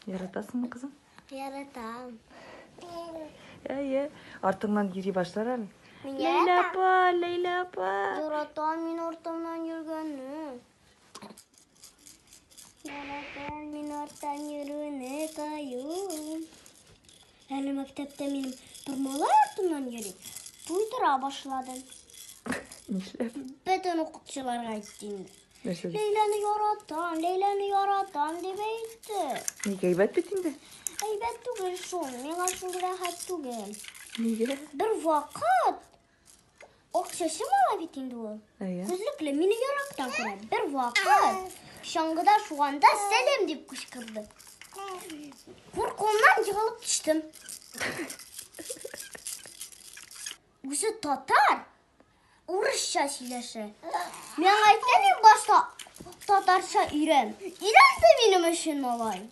Yaratасın mı kızım? Yaratam. Ya. Артыңнан yürüye başlar әлі. Мен Leyla яратам. apa, Leyla apa. Yaratам мен ортамdan yürgөнү. Yaratам мен ортан yürüne kayım. Әлі мектепте менің бір малай артымнан yürüйт. Туйдыра башладым. Нишләп? Bütün okutçulara айтты. Нәрсә? Leyla'nı yaratам деп айтты. Неге әйбәт бит инде? Әйбәт түгел шул, миңа шул рәхәт түгел. Неге? Бір вакыт акчасы мала бит инде ул. Әйе. Күзлекле мине ярактан күрә. Бір вакыт шаңгыда шуганда сәлем дип кычкырды. Куркуымнан егылып төштем. Үзе татар. Урысча сөйләшә. Мен әйткән башта татарча өйрән. Өйрән дә минем өчен малай.